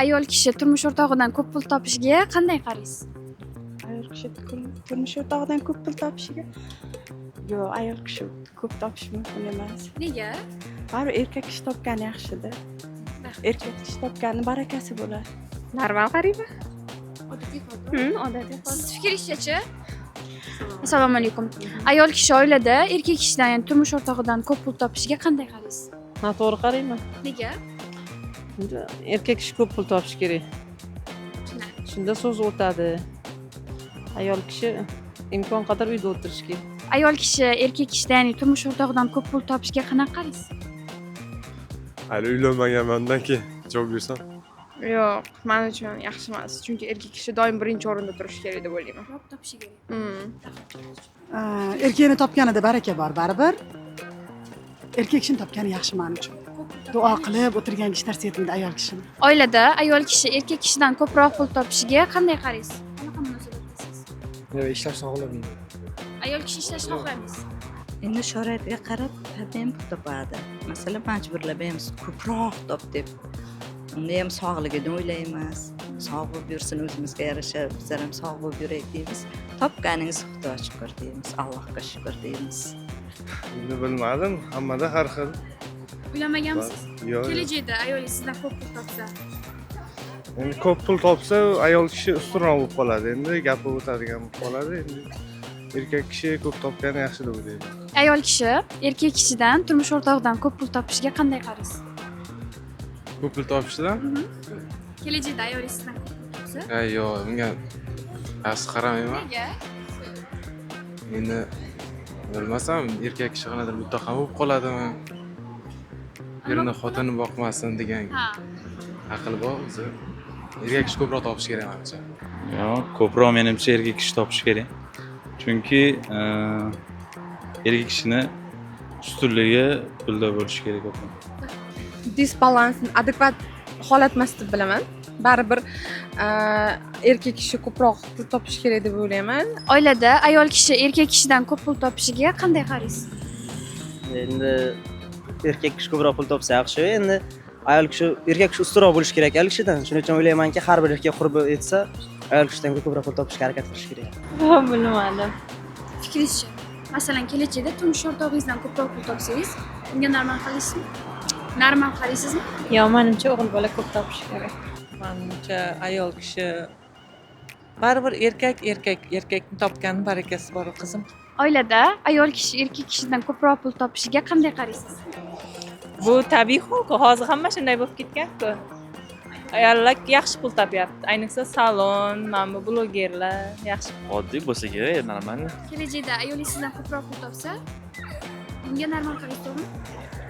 ayol kishi turmush o'rtog'idan ko'p pul topishiga qanday qaraysiz? Ayol kishi turmush o'rtog'idan ko'p pul topishiga yo'q, ayol kishi ko'p topishi mumkin emas. Nega? Baribir erkak kishi topgani yaxshida. Erkak kishi topgani barakasi bo'ladi. Normal qaraymi? Odatiy holda. Odatiy holda. Siz fikringizcha? Assalomu alaykum. Ayol kishi oilada erkak kishidan, ya'ni turmush o'rtog'idan ko'p pul topishiga qanday qaraysiz? Noto'g'ri qarayman. Nega? Erkak kishi ko'p pul topishi kerak. Shunda so'z o'tadi. Ayol kishi imkon qadar uyda o'tirishi kerak. Ayol kishi erkak kishidan, ya'ni turmush o'rtog'idan ko'p pul topishiga qanaqa qaraysiz? Hali uylanmaganman-dan keyin javob bersam. Yo'q, men uchun yaxshi emas. Chunki erkak kishi doim birinchi o'rinda turishi kerak deb o'ylayman. Ko'p topishi kerak. Erkakni topganida baraka bor baribir. Erkak kishini topgani yaxshi men uchun. Duo qilib o'tirgan kishi tavsiya etmaydi ayol kishini. Oilada ayol kishi erkak kishidan ko'proq pul topishiga qanday qaraysiz? Qanaqa munosabatdasiz? Yo'q, ishlashni xohlamayman. Ayol kishi ishlashni xohlaymiz. Endi sharoitga qarab ham pul topadi. Masalan, majburlab ham ko'proq top deb. Unda ham sog'ligini o'ylaymiz. Sog' bo'lib yursin, o'zimizga yarasha bizlar ham sog' bo'lib yuraylik deymiz. Topganingiz Xudo shukr deymiz. Allohga shukr deymiz. Endi bilmadim, hammada har xil. Uylanmaganmisiz? Yo'q. Kelajakda ayolingiz sizdan ko'p pul topsa, Endi ko'p pul topsa, ayol kishi ustunroq bo'lib qoladi. Endi gapi o'tadigan bo'lib qoladi. Endi erkak kishi ko'p topgani yaxshi deb o'ylayman. ayol kishi erkak kishidan turmush o'rtog'idan ko'p pul topishiga qanday qaraysiz? Ko'p pul topishidan? Kelajakda ayolingiz sizdan ko'p pul topsa, Yo'q, bunga yaxshi qaramayman. nega? Endi bilmasam, erkak kishi qanaqadir muttaham bo'lib qoladimi? Erini xotini boqmasin degan Ha. aql bor o'zi. Erkak kishi ko'proq topishi kerak menimcha. Yo'q, ko'proq menimcha erkak kishi topishi kerak. Chunki erkak kishini ustunligi pulda bo'lishi kerak ko'proq. Disbalansni adekvat holat emas deb bilaman. Baribir erkak kishi ko'proq pul topishi kerak deb o'ylayman. Oilada ayol kishi erkak kishidan ko'p pul topishiga qanday qaraysiz? Endi erkak kishi ko'proq pul topsa yaxshi. Endi ayol kishi, erkak kishi ustunroq bo'lishi kerak ayol kishidan. Shuning uchun o'ylaymanki, har bir erkak qurbi etsa, ayol kishidan ko'proq pul topishga harakat qilish kerak. Bilmadim. Fikringizcha? Masalan, kelajakda turmush o'rtog'ingizdan ko'proq pul topsangiz, unga normal qaraysizmi? Normal qaraysizmi? Yo'q, menimcha o'g'il bola ko'p topishi kerak. Menimcha ayol kishi baribir erkakni topgani barakasi bor qizim. Oilada ayol kishi erkak kishidan ko'proq pul topishiga qanday qaraysiz? Bu tabiiy hol-ku, hozir hamma shunday bo'lib ketgan-ku. Ayollar yaxshi pul topyapti. Ayniqsa salon, mana bu blogerlar yaxshi. Oddiy bo'lsa kerak, normal. Kelajakda ayolingiz sizdan ko'proq pul topsa, unga normal qaraysiz, to'g'rimi?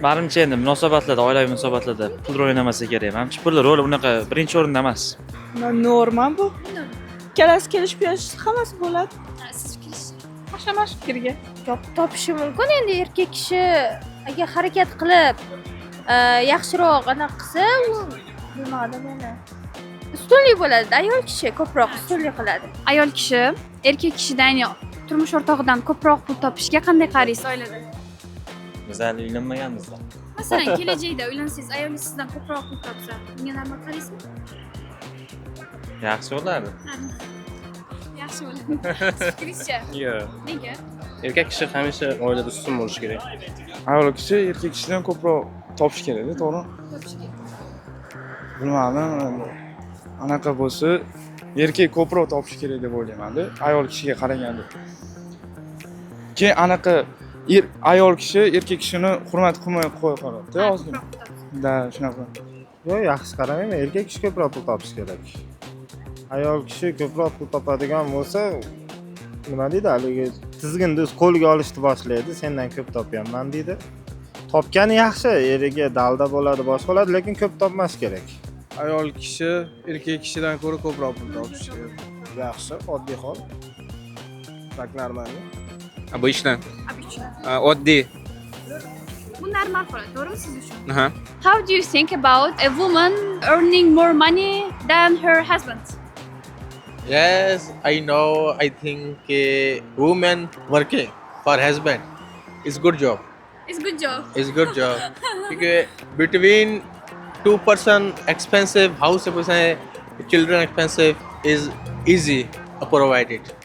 Menimcha endi munosabatlarda, oilaviy munosabatlarda pul rol o'ynamasa kerak. Menimcha pul rol unaqa birinchi o'rinda emas. Normal bu. Kelasi kelishib yashash hammasi bo'ladi. Siz fikringizcha? Qo'shaman shu fikrga. Topishi mumkin. Endi erkak kishi agar harakat qilib yaxshiroq anaqa qilsa, u bilmadim yana. Ustunlik bo'ladi. Ayol kishi ko'proq ustunlik qiladi. Ayol kishi erkak kishidan, ya'ni turmush o'rtog'idan ko'proq pul topishiga qanday qaraysiz oilada? Biz hali uylanmaganmiz. Masalan, kelajakda uylansangiz, ayolingiz sizdan ko'proq pul topsa, unga normal qaraysizmi? Yaxshi bo'lardi. Yaxshi bo'ladi. Siz fikringizcha? Yo'q. Nega? Erkak kishi hamisha oilada ustun bo'lishi kerak. Ayol kishi erkak kishidan ko'proq topishi kerak-da, to'g'rimi? Topishiga. Bilmadim. Anaqa bo'lsa, erkak ko'proq topishi kerak deb o'ylayman-da, ayol kishiga qaraganda. Keyin anaqa ayol kishi erkak kishini hurmat qilmay qo'ya qoladi-da, ozgina. Da, shunaqa. Yo'q, yaxshi qaramayman. Erkak kishi ko'proq pul topishi kerak. Ayol kishi ko'proq pul topadigan bo'lsa, nima deydi, haligi tizginni qo'lga olishni boshlaydi. Sendan ko'p topyapman deydi. Topgani yaxshi, eriga dalda bo'ladi, boshqa bo'ladi, lekin ko'p topmas kerak. Ayol kishi erkak kishidan ko'ra ko'proq pul topishi kerak. Yaxshi, oddiy hol. Tak normal. Обычно. Oddiy. Bu normal holat, to'g'rimi siz uchun? Aha. How do you think about a woman earning more money than her husband? Yes, I know. I think woman working for husband is good job. It's good job. It's good job. Because between 2-person expensive house, children expensive is easy to provide it.